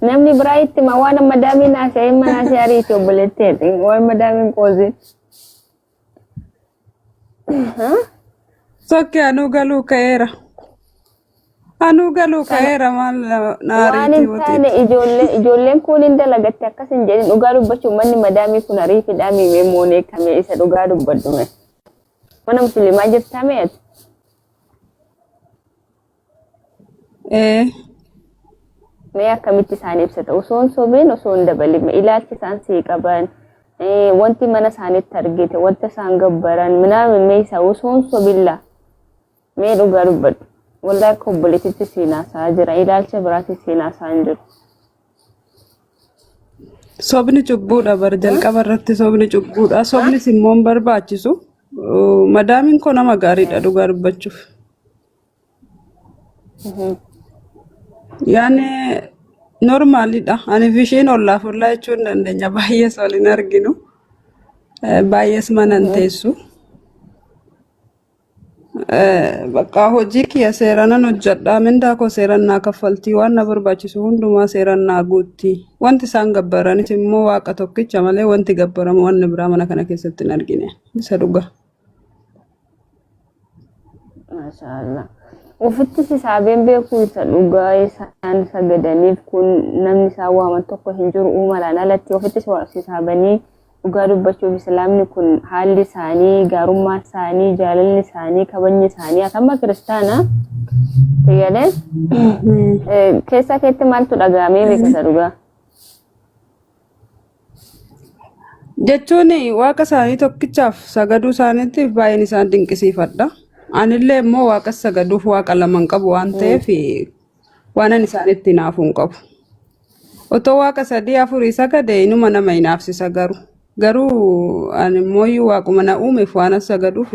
Namni biraa itti ma waan madaamiin haasa'e mana shaariiti obboleetteeti waan madaamiin qoose. Sokke anu galu kaera. Anu galu kaera mal Waan naariti hin taane wotiti. ijoolleen kun hin dalagatte akkas hin jedhin dhugaa dubbachuu manni madaamii kun ariifidhaa miimee moonee kamee isa dhugaa dubbadhume. Mana musliimaa jirtaa meeti? Eh. Mee akkamitti isaan ibsata osoo hin sobiin osoo hin dabalin ilaalchi isaan sii qaban wanti mana isaaniitti argite wanta isaan gabbaran minaamin mee isa osoo hin sobilla mee dhugaa dubbadhu waldaa akka obboleetitti siinaasaa jira ilaalcha biraatti siinaasaa hin jiru. Sobni cubbuudha bar jalqaba irratti sobni cubbuudha. Sobni simmoon barbaachisu. Madaamin koo nama gaariidha dhugaa dubbachuuf. Yaani normaalidha. Ani fishiin ollaaf ollaa jechuun dandeenya. Baay'ees ol hin arginu. Baay'ees mana hin teessu. Bakka hojii kiyya seeranan hojjedha. Mindaa koo seeran naa kaffaltii waan na barbaachisu hundumaa seeran naa guutti. Wanti isaan gabbaranis immoo waaqa tokkicha malee wanti gabbaramu wanni biraa mana kana keessatti hin argine. Isa dhugaa. Maashaallah. Ofitti hisaabeen beekuu isa dhugaa isaan sagadaniif kun namni isaan waaman tokko hin jiru uumalaan alatti ofitti hisaabanii dhugaa dubbachuuf islaamni kun haalli isaanii gaarummaa isaanii jaalalli isaanii kabajni isaanii akkama kiristaanaa fayyadee keessa keetti maaltu dhagaamee beekasa dhugaa. Jechuun waaqa isaanii tokkichaaf sagaduu isaaniitiif baay'een isaan dinqisiifadha. Anillee immoo waaqa sagaduuf waaqa lama hin qabu waan ta'eef waan ani isaanitti hinaafu hin qabu. Otoo waaqa sadii afurii sagade inuma nama hinaafsisa garuu ani immoo waaquma na uumeef waan as sagaduuf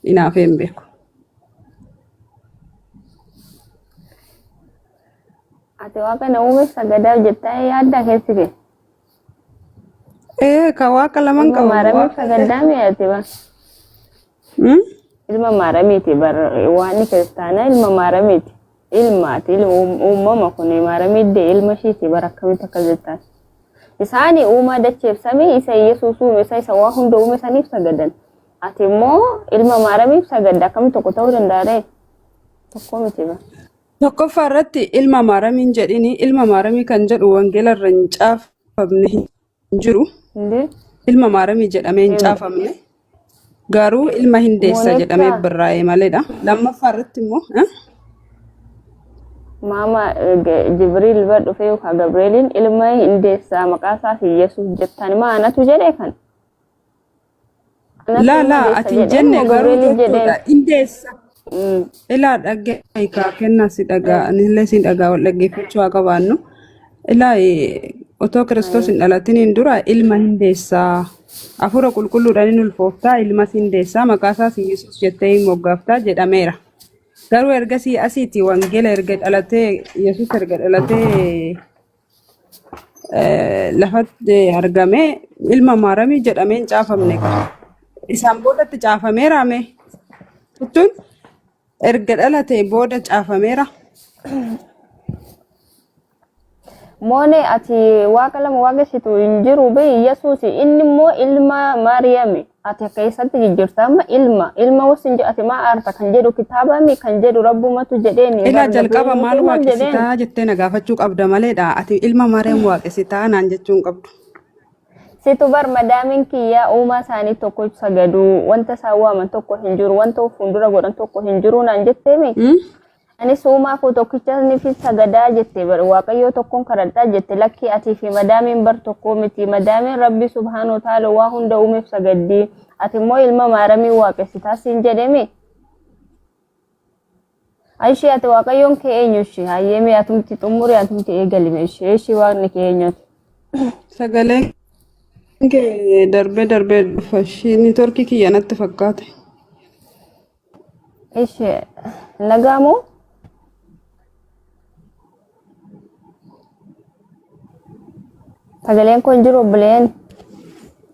hinaafee hin beeku. Ati waaqa na uumeef sagadaa jettaa yaaddaa keessi kee? Ka waaqa laman qabu. Ilma maaramiif sagadaa mi'aati ba? Ilma maaramiiti waan kiristaanaa ilma maaramiiti. Ilmaati uumama kun maaramiidde ilma ishiiti bara akkamitti akka jettaan. Isaanii uumaa dacheef samii isa Yesuus uume isa waa hunda uume saniif sagadan. Ati immoo ilma maaramiif sagadda akkamitti tokko ta'uu danda'a? Tokko miti ba. Tokkoffaa irratti ilma maaramiin jedhini ilma maaramii kan jedhu wangeela irra hin caafamne hin jiru. Ilma maaramii jedhamee hin caafamne. Garuu ilma hindeessa jedhamee birraa'ee maleedha. Lammaffaa irratti immoo Mama Jibriil bar dhufee yookaan Gabrieliin ilma hindeessaa maqaa isaas Yesuus jettan maanatu jedhee kan? Laa ati hin jenne garuu jechuudha hindeessa. Ilaa dhaggeeffaa kennaa si dhagaa anillee si dhagaa wal dhaggeeffachuu haa qabaannu. Ilaa otoo Kiristoos hin dhalatiniin dura ilma hindeessaa. Afura qulqulluudhaan hin ulfooftaa ilma hindeessaa maqaa isaas Yesuus jettee hin moggaaftaa jedhameera. Garuu ergasii asiiti wangeela erga dhalatee Yesuus erga dhalatee lafatti argame ilma maaramii jedhamee hin caafamne qaba. Isaan boodatti caafameera mee? Tuttuun erga dhalatee booda caafameera. Moone ati waaqa lama waaqessitu hin jiru bii Yesuus inni immoo ilma Maariyaami. Ati akka eessatti jijjiirta amma ilma wasin ati maa aarta kan jedhu kitaabami kan jedhu rabbumatu jedheeni. Ilaa jalqaba maal waaqessitaa jettee na gaafachuu qabda maleedha. Ati ilma Maariyaam waaqessitaa naan jechuun qabdu. Situ bar madaamin kiyyaa uumaa isaanii tokko sagadu wanta isaan waaman tokko hin jiru wanta of fuuldura godhan tokko hin jiru naan jetteemi. Anis uumaa koo tokkicha fi sagadaa jette bar waaqayyoo tokkoon kadhadhaa jette lakki ati fi madaamin bar tokko miti madaamin rabbi subhaanahu wa ta'ala waa hunda uumeef sagaddii ati immoo ilma maaramii waaqessitaa siin jedhemi. Aishee ati waaqayyoon kee eenyushi hayyeemi atumti xumuri atumti eegalime ishee waaqni kee eenyuti. Sagaleen kee darbee dhufa ishee torkii kiyya natti fakkaate. Ishee nagaamoo? Sagaleen kun jiru obboleen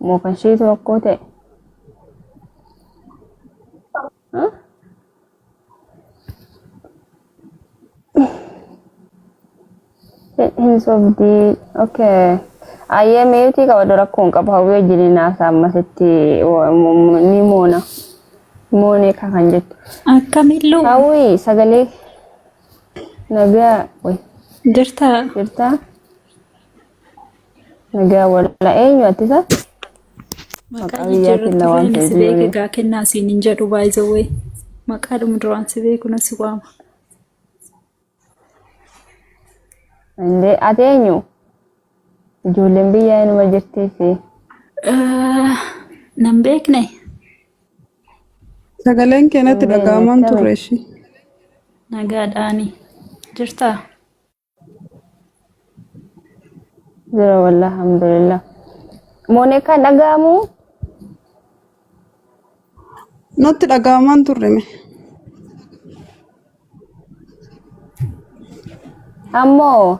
moo kan ishee tokko ta'e. hin sobdii. Okay. Ayyee meetii qaba dura kun qaba hawwii wajjin naasaa ammasitti ni moona. Moonee kan jettu. Akkamiluu Hawwii sagalee nagaa way jirtaa? nagaa walla eenyu attisa? Maqaa jijjiirratti waan si beeku egaa kennaa siin hin jedhu baay'ee maqaadhuma duraan si beeku na si waama. Inde ati eenyu? Ijoolleen biyyaa inuma jirtiifi. Nan beekne. Sagaleen keenatti dhaga'amaan turre ishee. Nagaadhaani jirtaa? Jira walla alhamdulillah. Moonee kan dhaga'amu? Nutti dhaga'amaan turre mee. Ammoo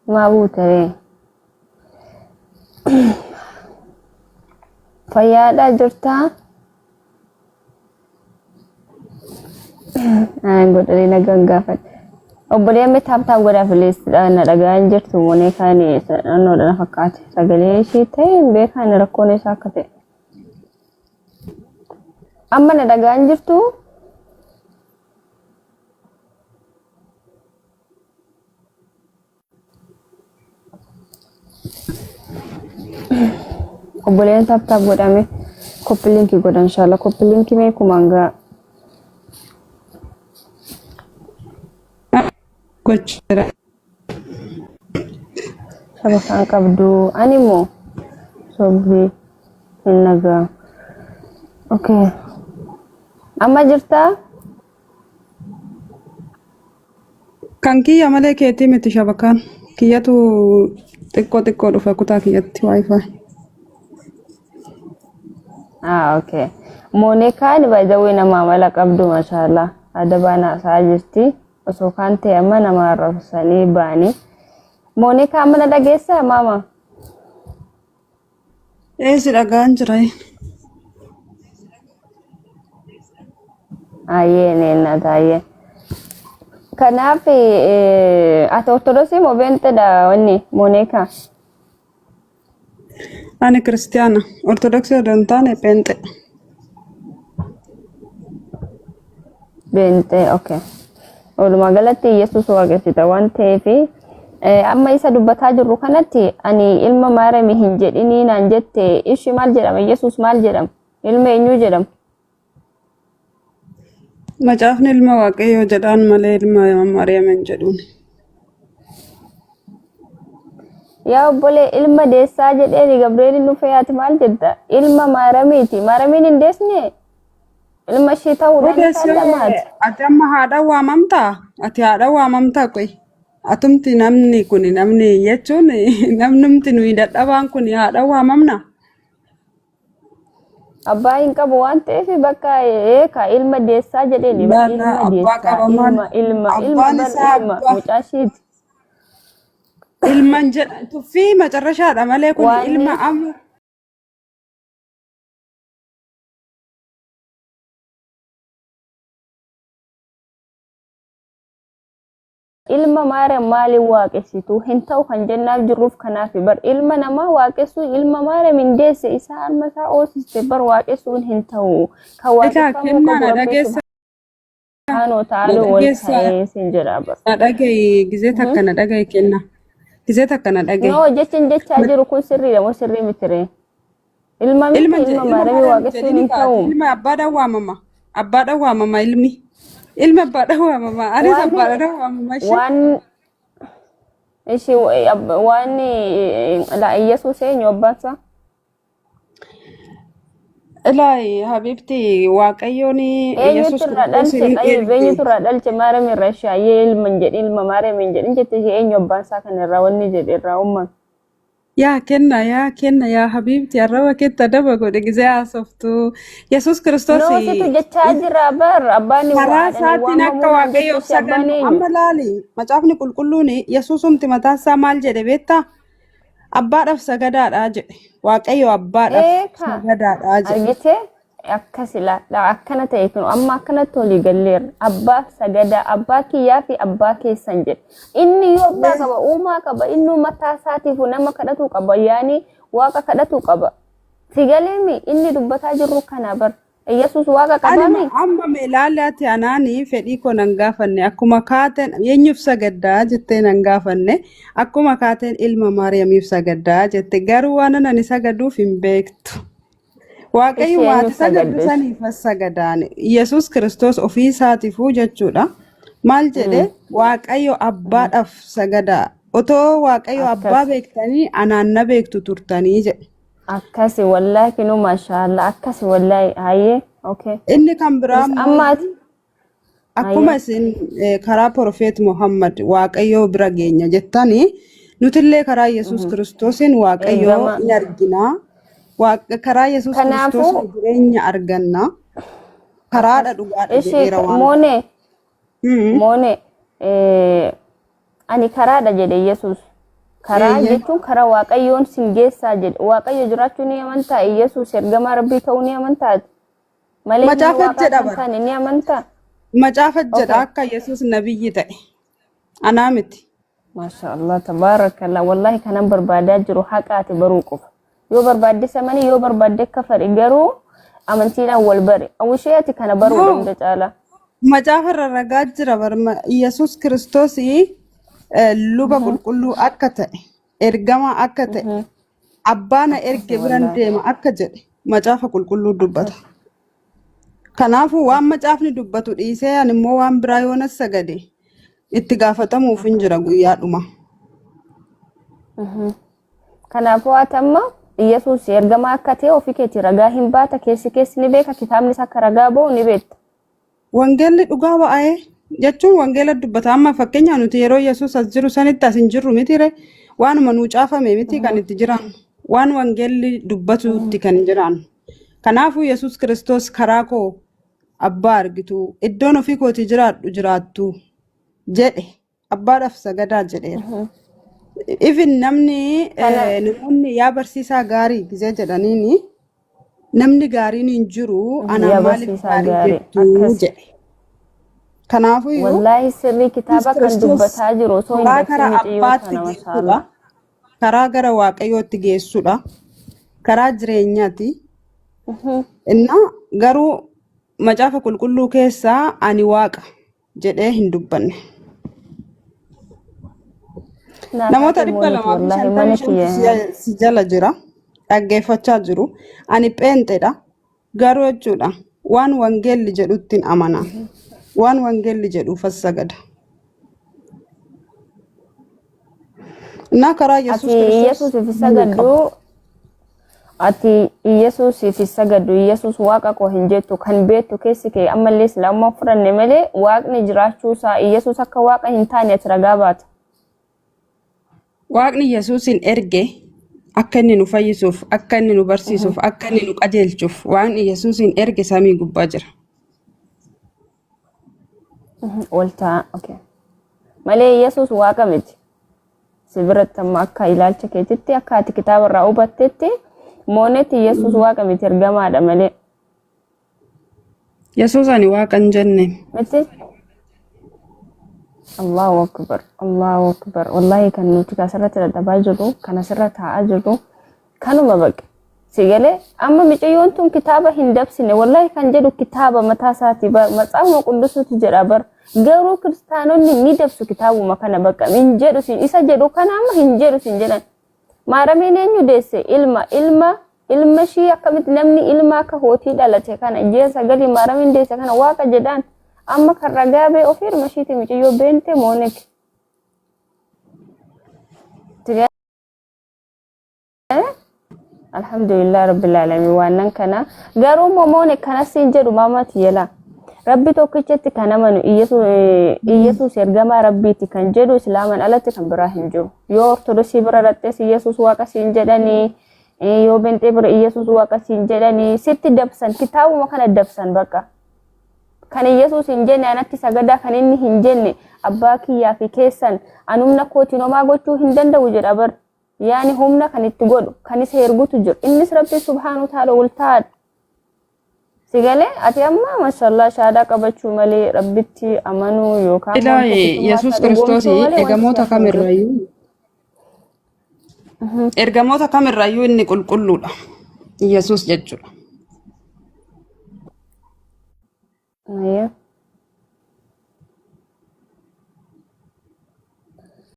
maa buutaree? Fayyaadhaa jirtaa? Godhanii na gaggaafadha. Obboleen mee taaptaaf godhaaf leessidha na dhaga'an jirtu moonee kan naannoodha na fakkaate. Sagalee ishee ta'e hin beekan rakkoon isaa akka ta'e. Amma na dhaga'an jirtu? Obboleen taaptaaf godhame koppiliinkii godhan inshallah koppiliinkii mee kumangaa. Gochira. Saba kan qabdu ani immoo sobbii hin nagaa. Okay. Amma jirtaa? Kan kiyya malee keetii miti shabakaan. Kiyyatu xiqqoo dhufa kutaa kiyyatti wifi. Okay. Moonikaan baay'ee nama amala qabdu mashallah. Adabana isaa jirti. Osoo kan ta'e amma nama arrabsanii baanii. Moonikaa mana dhageessaa maama? Si dhagaan jira. Ayyee neenna taayee. Kanaaf ati ortodoksii moo beentedha wanni Moonikaa? Ani kiristiyaana. Ortodoksii odoo hin taane beente. Beente, okay. Walumaa galatti Yesuus waaqessita waan ta'eef amma isa dubbataa jirru kanatti ani ilma Maariyaamii hin jedhinii naan jette ishi maal jedhama? Yesuus maal jedhama? Ilma eenyuu jedhama? Macaafni ilma waaqayyoo jedhaan malee ilma Maariyaam hin jedhuun. Yaa obbolee ilma deessaa jedheeni Gabreeliin dhufee ati maal jetta? Ilma Maariyaamiiti. Maariyaamiin hin deesne? Ilma ishee ta'uudhaan sallamaati. Ati amma haadha waamamtaa? Ati haadha waamamtaa qoy. Atumti namni kun namni jechuun namnumti nuyi dadhabaan kun haadha waamamna. Abbaa hin qabu waan ta'eef bakka eeka ilma deessaa jedheeni. Ilma mucaashiiti. Ilman jedha tuffii macarrashaadha malee kun ilma amma. Ilma Maariyaam maaliin waaqessitu hin ta'u kan jennaaf jirruuf kanaaf bar ilma namaa waaqessuu ilma Maariyaam hin deesse isaa alma isaa oosiste bar waaqessuun hin ta'u kan waaqeffamu qabu rabbeessu haanoo taaluu wal ta'ee sin jedha bar. Na dhagaye gizee takka na dhagaye kenna. Gizee takka na dhagaye. Noo jechaa jiru kun sirriidha moo sirrii mitire? Ilma miti ilma Maariyaam waaqessuun hin ta'u. Ilma abbaadhaan waamama. Abbaadhaan waamama ilmi. Ilma abbaadhaan waamama. Anis abbaadhaan waamama. Waan la Yesuus eenyu abbaansa? Ilaahi habibti waaqayyoon Yesuus eenyutu irraa dhalche Maariyaam irraa ishee ilma hin jedhin ilma Maariyaam hin jedhin jette ishee eenyu abbaansaa kan irraa wanni jedhe irraa uumame. Yaa kenna yaa habibti arraba keetta daba godhe gizee haasoftu Yesuus Kiristoos. Noositu jechaa jira bar abbaani karaa isaatiin akka waaqayyoof sagalu amma laali macaafni qulqulluun Yesuusumti mataasaa maal jedhe beektaa? Abbaadhaaf sagadaadhaa jedhe waaqayyo abbaadhaaf sagadaadhaa jedhe. Argite akkasila la akkana ta'e kun amma akkanatti olii galleerra abbaa sagada abbaa kiyyaa fi abbaa keessan jedhe inni yoo abbaa qaba uumaa qaba inni mataa isaatiif nama kadhatu qaba yaani waaqa kadhatu qaba sigaleemi inni dubbataa jirru kana bar Yesus waaqa qabame amma meelaalaati anaani fedhii ko nan gaafanne akkuma kaateen eenyuuf sagaddaa jettee nan gaafanne akkuma kaateen ilma Maariyaamiif sagaddaa jette garuu waan ani sagaduuf hin beektu. Waaqayyo waan sagadu saniif sagadaan Yesus Kristos ofii isaatiifuu jechuudha maal jedhe Waaqayyo abbaadhaaf sagada otoo Waaqayyo abbaa beektanii anaanna beektu turtanii jedhe akkasi wallahi kinu mashallah akkasi wallahi haye okay inni kan biraa ammaati akkuma isin karaa Profeet Muhammad Waaqayyo bira geenya jettanii nutillee karaa Yesus Kristoosin Waaqayyo in argina karaa Yesus Kristos jireenya arganna karaadha dhugaadha jedheera waan moone ani karaadha jedhe Yesus karaa jechuun karaa Waaqayyoon sin geessaa jedhe Waaqayyo jiraachuu ni amantaa Yesus ergama Rabbii ta'uu ni amantaa malee Macaafat jedha bara ni amantaa Macaafat jedha akka Yesus nabiyyi ta'e anaa miti Mashaallah tabarakallah wallahi kanan barbaadaa jiru haqaati baruu qofa yoo barbaadde samani yoo barbaadde kafari garuu amantiidhaan wal bare awwisheeti kana baruu damda caala Macaafarra ragaa jira barma Yesus Kristos luba qulqulluu akka ta'e ergama akka ta'e abbaana erge biran deema akka jedhe macaafa qulqulluu dubbata kanaafu waan macaafni dubbatu dhiisee ani immoo waan biraa yoo sagade itti gaafatamuuf hin jira guyyaadhuma kanaafu atamma Yesus ergama akka ta'e ofii keetii ragaa hin baata keessi ni beeka kitaabni akka ragaa ba'u ni beekta wangeelli dhugaa ba'ee jechuun wangeela dubbata amma fakkeenya nuti yeroo Yesus as jiru sanitti as hin jirru mitire waanuma nuu caafame miti kan itti jiran waan wangeelli dubbatutti kan jiran kanaafu Yesus Kristos karaa koo abbaa argitu iddoon ofii kooti jiraattu jedhe abbaadhaaf sagadaa jedheera even namni yaa barsiisaa gaarii gizee jedhaniini namni gaariin hin jiru ana maaliif gaarii jettu jedhe kanaafu wallahi sirri kitaaba kan dubbataa jiru soo hin beekne karaa gara Waaqayyootti geessudha karaa jireenyaati inna garuu macaafa qulqulluu keessaa ani waaqa jedhee hin dubbanne namoota 255 si jala jira dhaggeeffachaa jiru ani pheenxeedha garuu jechuudha waan wangeelli jedhuttiin amana waan wangeelli jedhuuf sagada na karaa Yesus fi sagadu ati Yesus fi sagadu Yesus waaqa ko hin jettu kan beektu keessi kee ammallee islaamummaa furanne malee waaqni jiraachuu isaa Yesus akka waaqa hin taane ati ragaa baata waaqni Yesusin erge akka inni nu fayyisuuf akka inni nu barsiisuuf akka inni nu qajeelchuuf waaqni Yesusin erge samii gubbaa jira Walta okay malee Yesus waaqa miti sibirata akka ilaalcha keetitti akka ati kitaaba irraa hubattetti mooneti Yesus waaqa miti ergamaadha malee Yesus ani waaqa hin jenne miti Allahu akbar wallahi kan nuti kasarratti dadhabaa jirru kan asirra taa'aa jirru kanuma baqe sigale amma miciyyoon tun kitaaba hin dabsine wallahi kan jedhu kitaaba mataa isaati matsaafuma quddusuutu jedha bar garuu kiristaanonni ni dabsu kitaabuma kana baqa hin jedhu sin isa jedhu kana amma hin jedhu sin jedhan Maariyaamiin eenyu deesse ilma shii akkamitti namni ilma akka hootii dhalate kana jeen sagali Maariyaamiin deesse kana waaqa jedhaan amma kan ragaa bee ofiiruma shiiti miciyyoo beente moonek alhamdulillah rabbil alamin wannan kana garuu moomone kana siin jedhu maamati yela rabbi tokkichetti kan amanu Yesus ergama rabbiiti kan jedhu islaaman alatti kan biraa hin jiru yoo ortodoksii bira dhattes Yesus waaqa siin jedhanii yoo bentee bira Yesus waaqa siin jedhanii sitti dabsan kitaabuma kana dabsan bakka kan Yesus hin jenne anatti sagadaa kan inni hin jenne abbaa kiyyaa fi keessan anumna kootiin homaa gochuu hin danda'u jedha bar yaani humna kan itti godhu kan isa ergutu jiru innis rabbi subhaanahu ta'ala ultaad Sigale ati amma mashallah shahada qabachuu malee rabbitti amanuu yookaan Ilaahi Yesuus Kiristoos ergamoota kamirraayyuu inni qulqulluudha. Yesuus jechuudha.